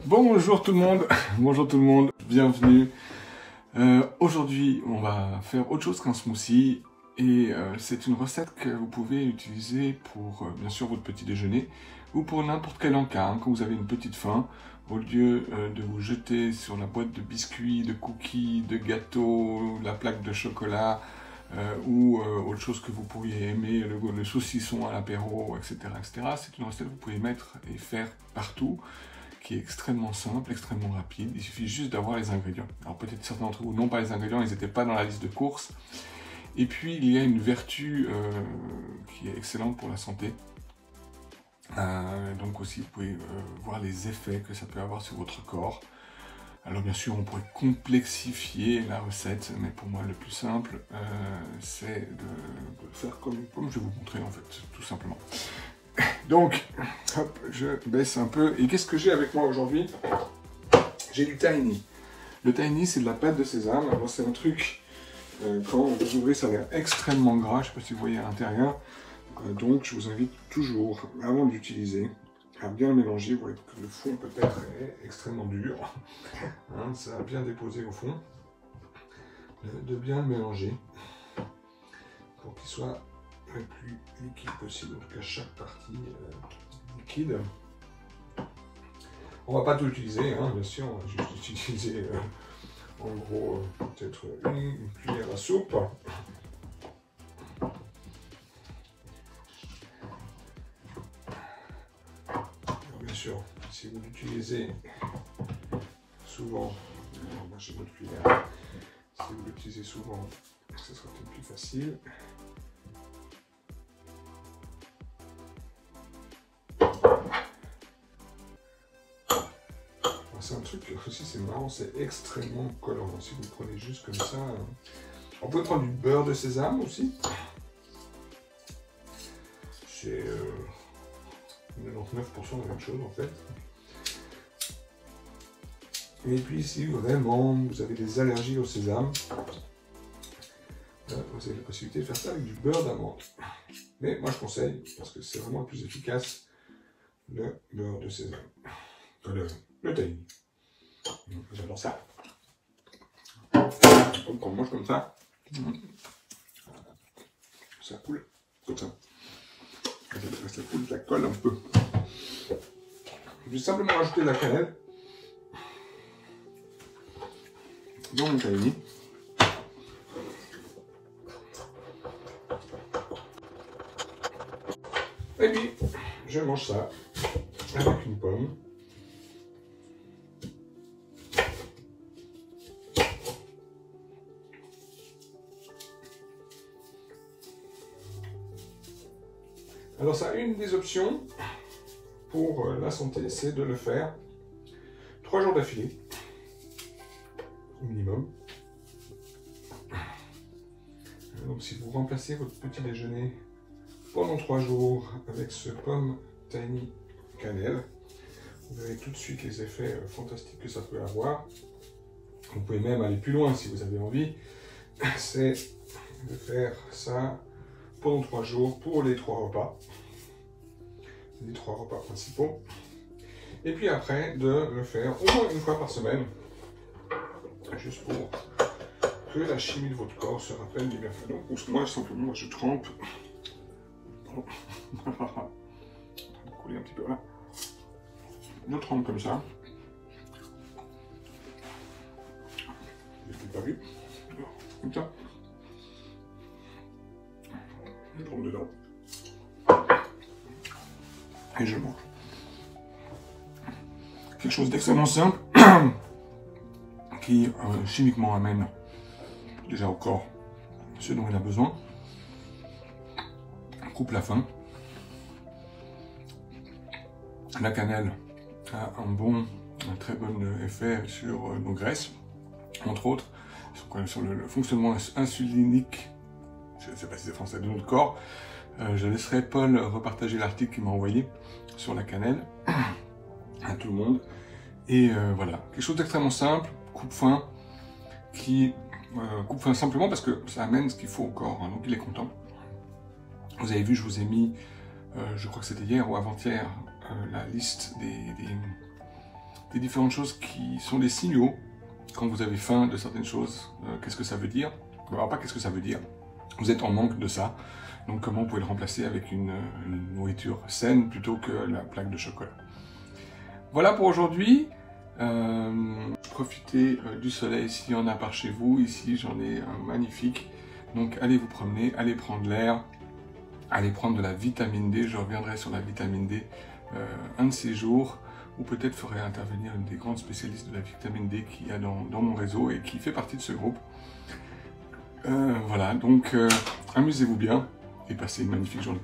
Bonjour tout le monde, bonjour tout le monde, bienvenue. Aujourd'hui, on va faire autre chose qu'un smoothie et c'est une recette que vous pouvez utiliser pour bien sûr votre petit déjeuner ou pour n'importe quel encas, hein, quand vous avez une petite faim. Au lieu de vous jeter sur la boîte de biscuits, de cookies, de gâteaux, la plaque de chocolat ou autre chose que vous pourriez aimer, le saucisson à l'apéro, etc., etc. C'est une recette que vous pouvez mettre et faire partout, qui est extrêmement simple, extrêmement rapide. Il suffit juste d'avoir les ingrédients. Alors peut-être certains d'entre vous n'ont pas les ingrédients, ils n'étaient pas dans la liste de courses. Et puis il y a une vertu qui est excellente pour la santé. Donc aussi vous pouvez voir les effets que ça peut avoir sur votre corps. Alors bien sûr on pourrait complexifier la recette, mais pour moi le plus simple c'est de faire comme je vais vous montrer en fait, tout simplement. Donc, hop, je baisse un peu. Et qu'est-ce que j'ai avec moi aujourd'hui? J'ai du tahini. Le tahini, c'est de la pâte de sésame. Alors, c'est un truc, quand vous ouvrez, ça a l'air extrêmement gras. Je ne sais pas si vous voyez à l'intérieur. Donc, je vous invite toujours, avant d'utiliser, à bien le mélanger. Vous voyez que le fond, peut-être, est extrêmement dur. Hein, ça a bien déposé au fond. De bien le mélanger pour qu'il soit le plus liquide possible, en tout cas chaque partie liquide. On va pas tout utiliser, hein, bien sûr, on va juste utiliser en gros peut-être une cuillère à soupe. Alors, bien sûr, si vous l'utilisez souvent, moi j'ai votre cuillère, si vous l'utilisez souvent, ce sera peut-être plus facile. C'est un truc aussi, c'est marrant, c'est extrêmement collant. Si vous le prenez juste comme ça, on peut prendre du beurre de sésame aussi. C'est 99% la même chose en fait. Et puis si vraiment vous avez des allergies au sésame, vous avez la possibilité de faire ça avec du beurre d'amande. Mais moi je conseille, parce que c'est vraiment le plus efficace, le beurre de sésame. Le tahini. J'adore ça. Donc on mange comme ça. Ça coule comme ça. Ça coule, ça colle un peu. Je vais simplement rajouter de la cannelle dans mon tahini. Et puis je mange ça avec une pomme. Alors ça, une des options pour la santé, c'est de le faire 3 jours d'affilée, au minimum. Donc si vous remplacez votre petit déjeuner pendant 3 jours avec ce pomme tahini cannelle, vous verrez tout de suite les effets fantastiques que ça peut avoir. Vous pouvez même aller plus loin si vous avez envie, c'est de faire ça pendant 3 jours pour les 3 repas. Les 3 repas principaux. Et puis après, de le faire au moins une fois par semaine. Juste pour que la chimie de votre corps se rappelle du bienfait. Donc moi, simplement, je trempe. Pardon. En train de couler un petit peu là. Je trempe comme ça. Je l'ai pas vu. Comme ça. Je trempe dedans. Et je mange. Quelque chose d'extrêmement simple qui chimiquement amène déjà au corps ce dont il a besoin, coupe la faim. La cannelle a un très bon effet sur nos graisses, entre autres, sur le fonctionnement insulinique, je ne sais pas si c'est français, de notre corps. Je laisserai Paul repartager l'article qu'il m'a envoyé sur la cannelle à tout le monde. Et voilà, quelque chose d'extrêmement simple, coupe-faim, qui coupe-faim simplement parce que ça amène ce qu'il faut au corps, hein, donc il est content. Vous avez vu, je vous ai mis, je crois que c'était hier ou avant-hier, la liste des des différentes choses qui sont des signaux quand vous avez faim de certaines choses. Qu'est-ce que ça veut dire? Alors pas qu'est-ce que ça veut dire, vous êtes en manque de ça, donc comment vous pouvez le remplacer avec une nourriture saine plutôt que la plaque de chocolat. Voilà pour aujourd'hui. Profitez du soleil s'il y en a par chez vous. Ici j'en ai un magnifique, donc allez vous promener, allez prendre l'air, allez prendre de la vitamine D. Je reviendrai sur la vitamine D un de ces jours, ou peut-être ferai intervenir une des grandes spécialistes de la vitamine D qu'il y a dans mon réseau et qui fait partie de ce groupe. Voilà, donc amusez-vous bien et passez une magnifique journée.